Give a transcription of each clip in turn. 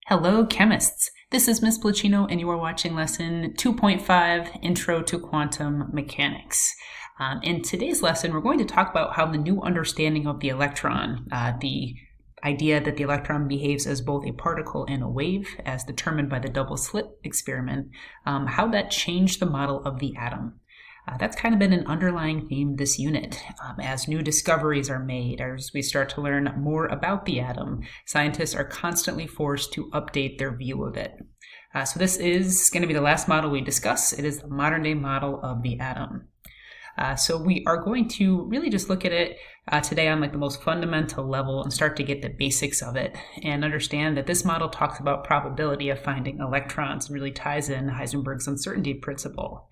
Hello, chemists. This is Ms. Placino, and you are watching lesson 2.5, Intro to Quantum Mechanics. In today's lesson, we're going to talk about how the new understanding of the electron, the idea that the electron behaves as both a particle and a wave, as determined by the double slit experiment, how that changed the model of the atom. That's kind of been an underlying theme this unit. As new discoveries are made, as we start to learn more about the atom, scientists are constantly forced to update their view of it. So this is going to be the last model we discuss. It is the modern-day model of the atom. So we are going to really just look at it today on the most fundamental level and start to get the basics of it and understand that this model talks about probability of finding electrons and really ties in Heisenberg's uncertainty principle.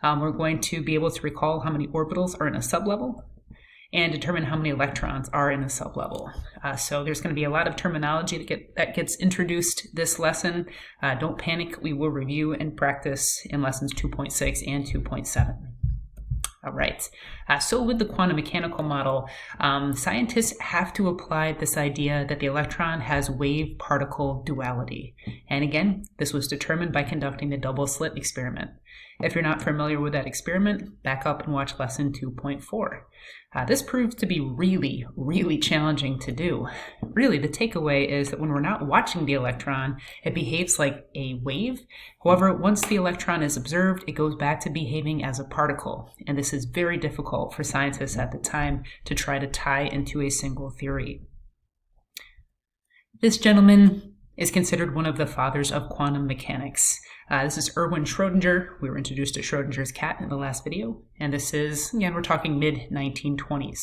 We're going to be able to recall how many orbitals are in a sublevel and determine how many electrons are in a sublevel. So there's going to be a lot of terminology that gets introduced this lesson. Don't panic. We will review and practice in lessons 2.6 and 2.7. All right, so with the quantum mechanical model, scientists have to apply this idea that the electron has wave-particle duality. And again, this was determined by conducting the double slit experiment. If you're not familiar with that experiment, back up and watch lesson 2.4. This proves to be really, really challenging to do. Really, the takeaway is that when we're not watching the electron, it behaves like a wave. However, once the electron is observed, it goes back to behaving as a particle. And this is very difficult for scientists at the time to try to tie into a single theory. This gentleman is considered one of the fathers of quantum mechanics. This is Erwin Schrödinger. We were introduced to Schrödinger's cat in the last video. And this is, again, we're talking mid-1920s.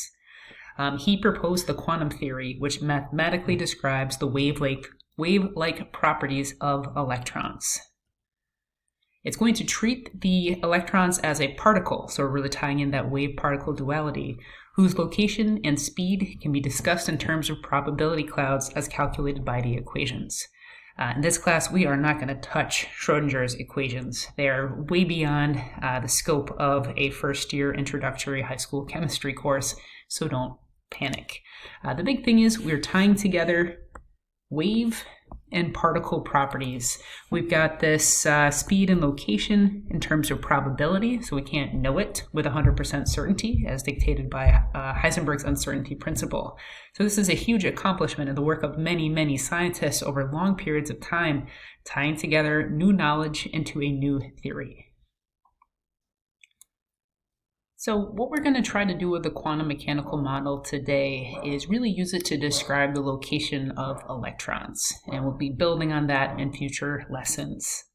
He proposed the quantum theory, which mathematically describes the wave-like properties of electrons. It's going to treat the electrons as a particle, so we're really tying in that wave-particle duality, whose location and speed can be discussed in terms of probability clouds as calculated by the equations. In this class, we are not going to touch Schrödinger's equations. They are way beyond the scope of a first-year introductory high school chemistry course, so don't panic. The big thing is we're tying together wave and particle properties. We've got this speed and location in terms of probability, so we can't know it with 100% certainty as dictated by Heisenberg's uncertainty principle. So this is a huge accomplishment in the work of many, many scientists over long periods of time, tying together new knowledge into a new theory. So what we're going to try to do with the quantum mechanical model today is really use it to describe the location of electrons. And we'll be building on that in future lessons.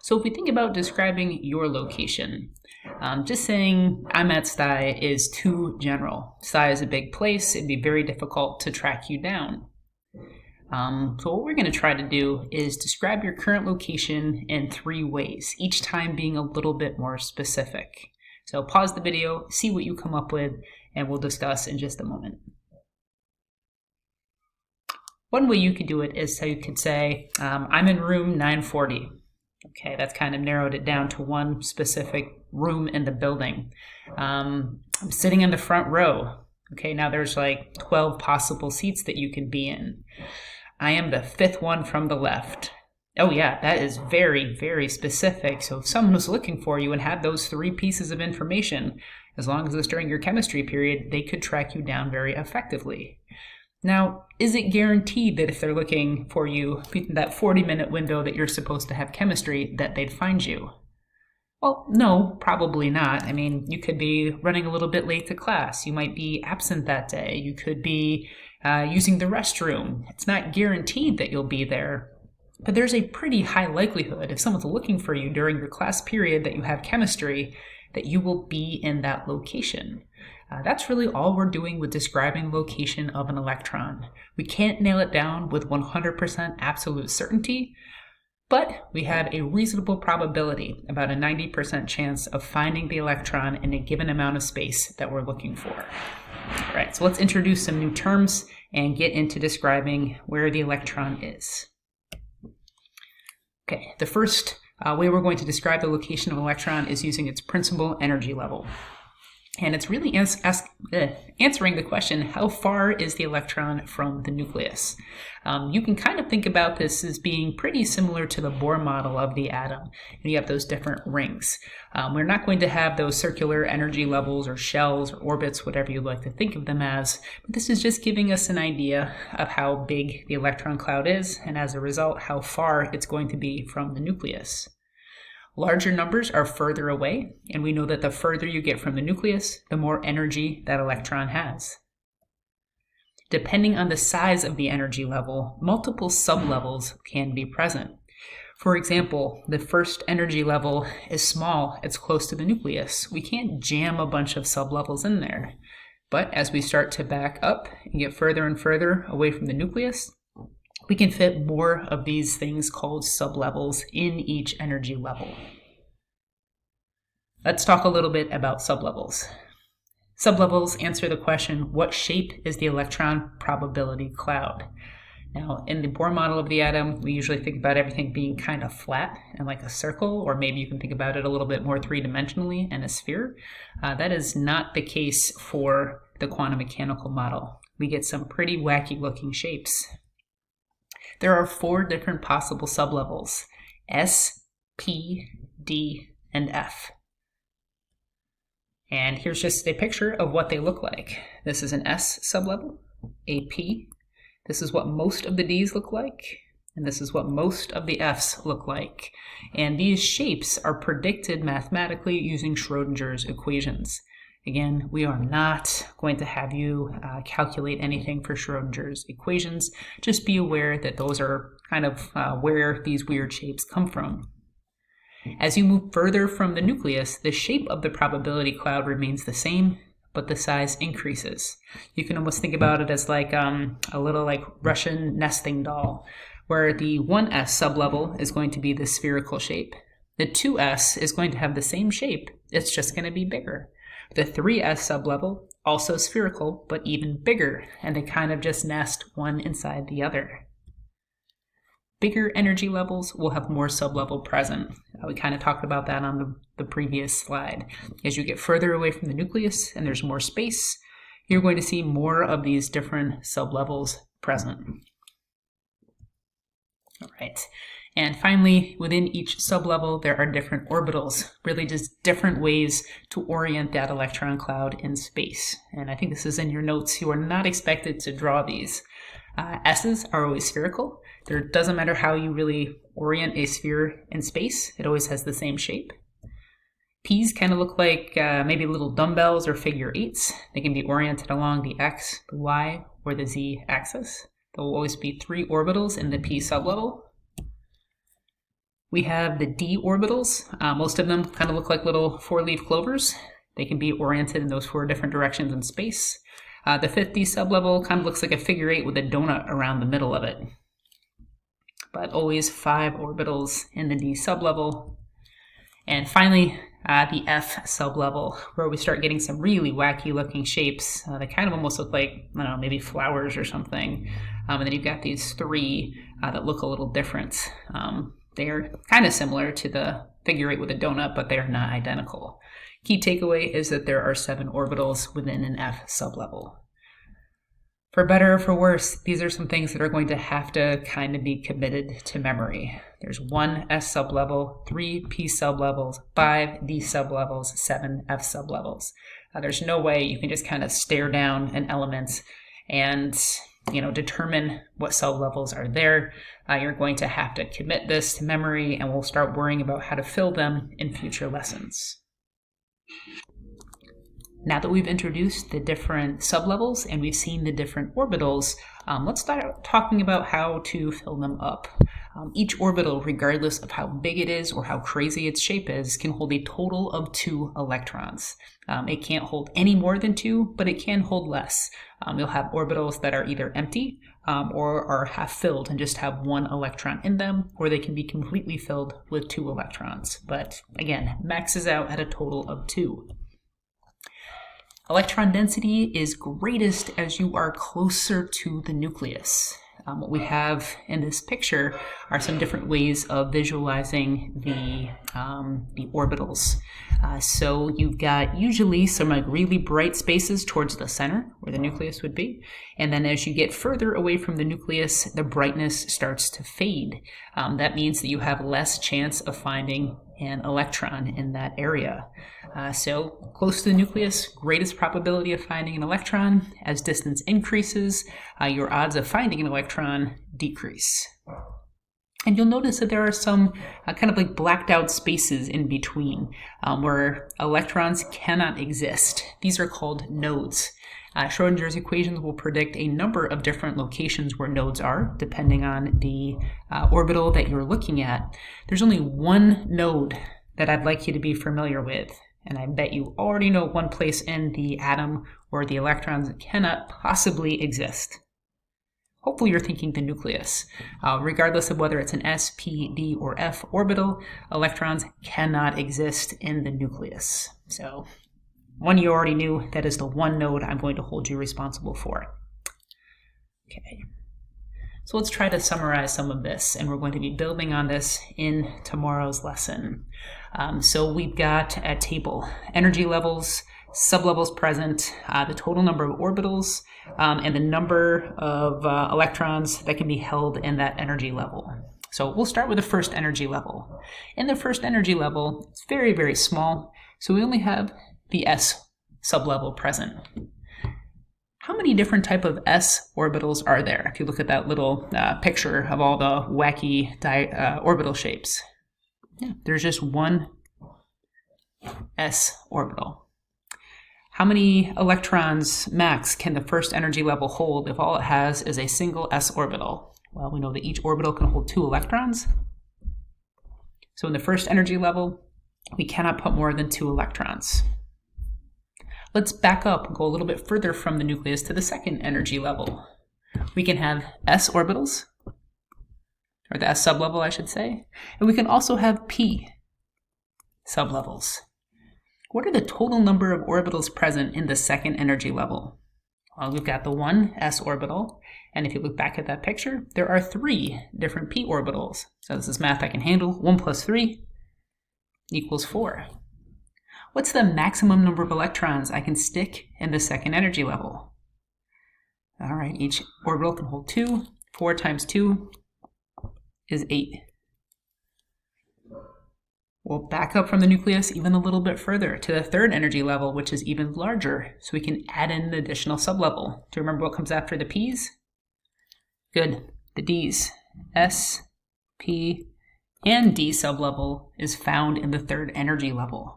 So if we think about describing your location, just saying I'm at Stye is too general. Stye is a big place. It'd be very difficult to track you down. So what we're going to try to do is describe your current location in 3 ways, each time being a little bit more specific. So pause the video, see what you come up with, and we'll discuss in just a moment. One way you could do it is so you could say, I'm in room 940. Okay, that's kind of narrowed it down to one specific room in the building. I'm sitting in the front row. Okay, now there's 12 possible seats that you can be in. I am the 5th one from the left. Oh yeah, that is very, very specific. So if someone was looking for you and had those 3 pieces of information, as long as it's during your chemistry period, they could track you down very effectively. Now, is it guaranteed that if they're looking for you in that 40-minute window that you're supposed to have chemistry, that they'd find you? Well, no, probably not. I mean, you could be running a little bit late to class. You might be absent that day. You could be using the restroom. It's not guaranteed that you'll be there. But there's a pretty high likelihood, if someone's looking for you during your class period that you have chemistry, that you will be in that location. That's really all we're doing with describing the location of an electron. We can't nail it down with 100% absolute certainty, but we have a reasonable probability, about a 90% chance of finding the electron in a given amount of space that we're looking for. All right, so let's introduce some new terms and get into describing where the electron is. Okay, the first way we're going to describe the location of an electron is using its principal energy level. And it's really answering the question, how far is the electron from the nucleus? You can kind of think about this as being pretty similar to the Bohr model of the atom. And you have those different rings. We're not going to have those circular energy levels or shells or orbits, whatever you'd like to think of them as. But this is just giving us an idea of how big the electron cloud is, and as a result, how far it's going to be from the nucleus. Larger numbers are further away, and we know that the further you get from the nucleus, the more energy that electron has. Depending on the size of the energy level, multiple sublevels can be present. For example, the first energy level is small, it's close to the nucleus. We can't jam a bunch of sublevels in there. But as we start to back up and get further and further away from the nucleus, we can fit more of these things called sublevels in each energy level. Let's talk a little bit about sublevels. Sublevels answer the question, what shape is the electron probability cloud? Now, in the Bohr model of the atom, we usually think about everything being kind of flat and like a circle, or maybe you can think about it a little bit more three-dimensionally and a sphere. That is not the case for the quantum mechanical model. We get some pretty wacky-looking shapes. There are 4 different possible sublevels: S, P, D, and F. And here's just a picture of what they look like. This is an S sublevel, a P. This is what most of the Ds look like, and this is what most of the Fs look like. And these shapes are predicted mathematically using Schrödinger's equations. Again, we are not going to have you calculate anything for Schrödinger's equations. Just be aware that those are kind of where these weird shapes come from. As you move further from the nucleus, the shape of the probability cloud remains the same, but the size increases. You can almost think about it as like a little like Russian nesting doll, where the 1s sublevel is going to be the spherical shape. The 2s is going to have the same shape, it's just going to be bigger. The 3s sublevel, also spherical, but even bigger, and they kind of just nest one inside the other. Bigger energy levels will have more sublevel present. We kind of talked about that on the previous slide. As you get further away from the nucleus and there's more space, you're going to see more of these different sublevels present. All right. And finally, within each sublevel, there are different orbitals, really just different ways to orient that electron cloud in space. And I think this is in your notes. You are not expected to draw these. S's are always spherical. There doesn't matter how you really orient a sphere in space. It always has the same shape. P's kind of look like maybe little dumbbells or figure eights. They can be oriented along the X, the Y, or the Z axis. There will always be 3 orbitals in the P sublevel. We have the D orbitals. Most of them kind of look like little 4-leaf clovers. They can be oriented in those 4 different directions in space. The 5th D sublevel kind of looks like a figure 8 with a donut around the middle of it. But always 5 orbitals in the D sublevel. And finally, the F sublevel, where we start getting some really wacky looking shapes. They kind of almost look like, I don't know, maybe flowers or something. And then you've got these 3 that look a little different. They're kind of similar to the figure 8 with a donut, but they're not identical. Key takeaway is that there are 7 orbitals within an F sublevel. For better or for worse, these are some things that are going to have to kind of be committed to memory. There's 1 S sublevel, 3 P sublevels, 5 D sublevels, 7 F sublevels. There's no way you can just kind of stare down an element and determine what sublevels are there. You're going to have to commit this to memory, and we'll start worrying about how to fill them in future lessons. Now that we've introduced the different sublevels and we've seen the different orbitals, let's start talking about how to fill them up. Each orbital, regardless of how big it is or how crazy its shape is, can hold a total of 2 electrons. It can't hold any more than 2, but it can hold less. You'll have orbitals that are either empty or are half filled and just have 1 electron in them, or they can be completely filled with 2 electrons. But again, maxes out at a total of 2. Electron density is greatest as you are closer to the nucleus. What we have in this picture are some different ways of visualizing the orbitals. So you've got usually some like really bright spaces towards the center where the nucleus would be. And then as you get further away from the nucleus, the brightness starts to fade. That means that you have less chance of finding an electron in that area. So close to the nucleus, greatest probability of finding an electron. As distance increases, your odds of finding an electron decrease. And you'll notice that there are some kind of like blacked out spaces in between where electrons cannot exist. These are called nodes. Schrodinger's equations will predict a number of different locations where nodes are, depending on the orbital that you're looking at. There's only one node that I'd like you to be familiar with, and I bet you already know one place in the atom where the electrons cannot possibly exist. Hopefully you're thinking the nucleus. Regardless of whether it's an S, P, D, or F orbital, electrons cannot exist in the nucleus. So one you already knew, that is the one node I'm going to hold you responsible for. Okay, so let's try to summarize some of this, and we're going to be building on this in tomorrow's lesson. So we've got a table, energy levels, sublevels present, the total number of orbitals, and the number of electrons that can be held in that energy level. So we'll start with the first energy level. In the first energy level, it's very, very small, so we only have the S sublevel present. How many different type of S orbitals are there? If you look at that little picture of all the wacky orbital shapes. Yeah, there's just one S orbital. How many electrons max can the first energy level hold if all it has is a single S orbital? Well, we know that each orbital can hold 2 electrons. So in the first energy level, we cannot put more than 2 electrons. Let's back up and go a little bit further from the nucleus to the second energy level. We can have S orbitals, or the S sublevels, I should say, and we can also have P sublevels. What are the total number of orbitals present in the second energy level? Well, we've got the one S orbital, and if you look back at that picture, there are 3 different P orbitals. So this is math I can handle. 1 plus 3 equals 4. What's the maximum number of electrons I can stick in the second energy level? All right, each orbital can hold 2. 4 times 2 is 8. We'll back up from the nucleus even a little bit further to the third energy level, which is even larger, so we can add in an additional sublevel. Do you remember what comes after the P's? Good, the D's. S, P, and D sublevel is found in the third energy level.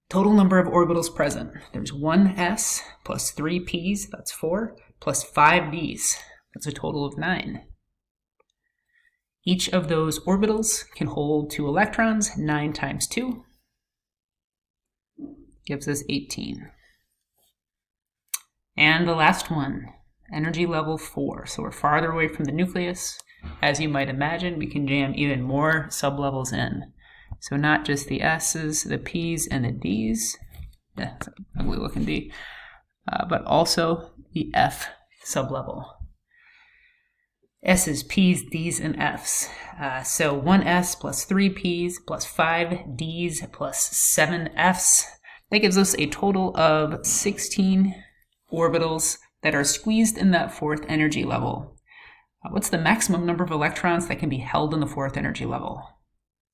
Total number of orbitals present. There's 1 S plus 3 P's, that's 4, plus 5 D's. That's a total of 9. Each of those orbitals can hold 2 electrons. 9 times 2 gives us 18. And the last one, energy level 4. So we're farther away from the nucleus. As you might imagine, we can jam even more sublevels in. So not just the S's, the P's, and the D's. Yeah, it's an ugly looking D. But also the F sublevel. S's, P's, D's, and F's. So 1 S plus 3 P's plus 5 D's plus 7 F's. That gives us a total of 16 orbitals that are squeezed in that fourth energy level. What's the maximum number of electrons that can be held in the fourth energy level?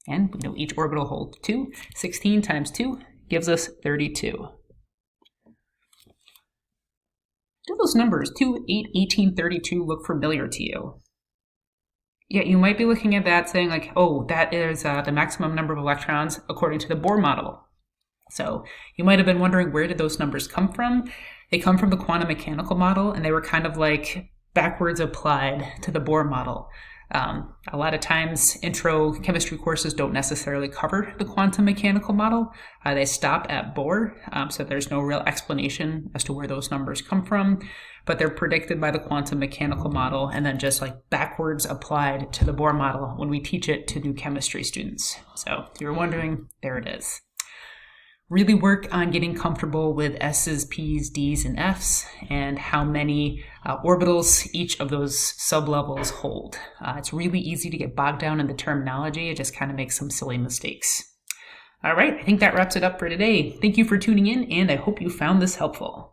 And we know each orbital holds 2. 16 times 2 gives us 32. Do those numbers, 2, 8, 18, 32, look familiar to you? Yeah, you might be looking at that saying like, oh, that is the maximum number of electrons according to the Bohr model. So you might have been wondering, where did those numbers come from? They come from the quantum mechanical model, and they were kind of like backwards applied to the Bohr model. A lot of times intro chemistry courses don't necessarily cover the quantum mechanical model. They stop at Bohr, so there's no real explanation as to where those numbers come from, but they're predicted by the quantum mechanical model and then just like backwards applied to the Bohr model when we teach it to new chemistry students. So if you're wondering, there it is. really work on getting comfortable with S's, P's, D's, and F's, and how many orbitals each of those sublevels hold. It's really easy to get bogged down in the terminology. It just kind of makes some silly mistakes. All right, I think that wraps it up for today. Thank you for tuning in, and I hope you found this helpful.